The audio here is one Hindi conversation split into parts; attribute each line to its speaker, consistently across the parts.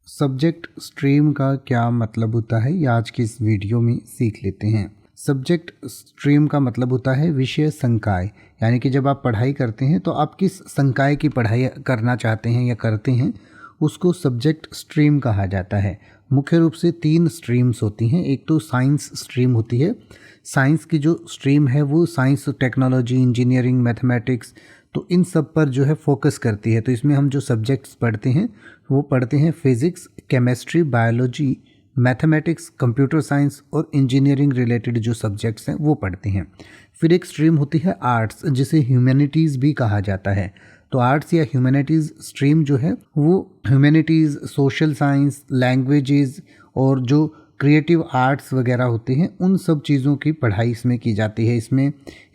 Speaker 1: सब्जेक्ट स्ट्रीम का क्या मतलब होता है, ये आज की इस वीडियो में सीख लेते हैं। सब्जेक्ट स्ट्रीम का मतलब होता है विषय संकाय, यानी कि जब आप पढ़ाई करते हैं तो आप किस संकाय की पढ़ाई करना चाहते हैं या करते हैं, उसको सब्जेक्ट स्ट्रीम कहा जाता है। मुख्य रूप से 3 स्ट्रीम्स होती हैं। एक तो साइंस स्ट्रीम होती है। साइंस की जो स्ट्रीम है वो साइंस, टेक्नोलॉजी, इंजीनियरिंग, मैथमेटिक्स, तो इन सब पर जो है फोकस करती है। तो इसमें हम जो सब्जेक्ट्स पढ़ते हैं वो पढ़ते हैं physics, chemistry, biology, mathematics, computer science और इंजीनियरिंग रिलेटेड जो सब्जेक्ट्स हैं वो पढ़ते हैं। फिर एक स्ट्रीम होती है आर्ट्स, जिसे ह्यूमैनिटीज़ भी कहा जाता है। तो आर्ट्स या ह्यूमैनिटीज़ स्ट्रीम जो है वो ह्यूमैनिटीज़, सोशल साइंस, लैंग्वेजेस और जो क्रिएटिव आर्ट्स वगैरह होते हैं उन सब चीज़ों की पढ़ाई इसमें की जाती है।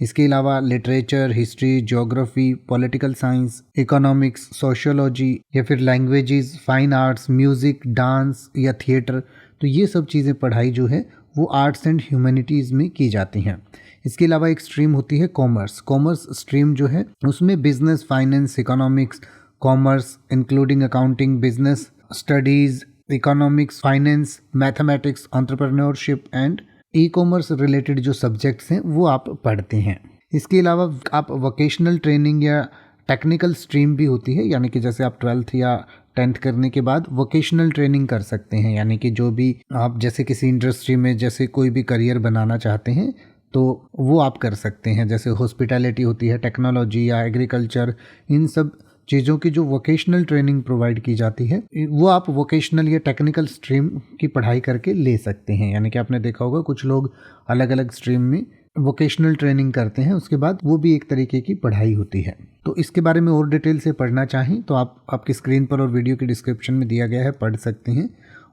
Speaker 1: इसके अलावा literature, history, geography, political science, economics, sociology या फिर languages, fine arts, music, dance या थिएटर, तो ये सब चीज़ें पढ़ाई जो है वो आर्ट्स एंड ह्यूमैनिटीज़ में की जाती हैं। इसके अलावा एक स्ट्रीम होती है कॉमर्स। कॉमर्स स्ट्रीम जो है उसमें business, finance, economics, commerce including accounting, business studies, economics, finance, mathematics, entrepreneurship and e commerce related जो सब्जेक्ट्स हैं वो आप पढ़ते हैं। इसके अलावा आप वोकेशनल ट्रेनिंग या टेक्निकल स्ट्रीम भी होती है, यानी कि जैसे आप 12th या 10th करने के बाद वोकेशनल ट्रेनिंग कर सकते हैं, यानी कि जो भी आप जैसे किसी इंडस्ट्री में जैसे कोई भी करियर बनाना चाहते हैं तो वो आप कर सकते हैं। जैसे हॉस्पिटैलिटी होती है, टेक्नोलॉजी या एग्रीकल्चर, इन सब चीज़ों की जो वोकेशनल ट्रेनिंग प्रोवाइड की जाती है वो आप वोकेशनल या टेक्निकल स्ट्रीम की पढ़ाई करके ले सकते हैं। यानी कि आपने देखा होगा कुछ लोग अलग अलग स्ट्रीम में वोकेशनल ट्रेनिंग करते हैं, उसके बाद वो भी एक तरीके की पढ़ाई होती है। तो इसके बारे में और डिटेल से पढ़ना चाहें तो आप आपकी स्क्रीन पर और वीडियो की डिस्क्रिप्शन में दिया गया है, पढ़ सकते हैं।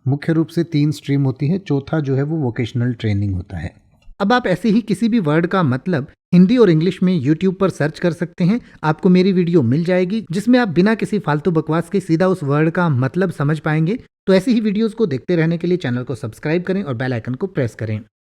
Speaker 1: मुख्य रूप से 3 स्ट्रीम होती है, चौथा जो है वो वोकेशनल ट्रेनिंग होता है।
Speaker 2: अब आप ऐसे ही किसी भी वर्ड का मतलब हिंदी और इंग्लिश में YouTube पर सर्च कर सकते हैं। आपको मेरी वीडियो मिल जाएगी जिसमें आप बिना किसी फालतू बकवास के सीधा उस वर्ड का मतलब समझ पाएंगे। तो ऐसी ही वीडियोस को देखते रहने के लिए चैनल को सब्सक्राइब करें और बेल आइकन को प्रेस करें।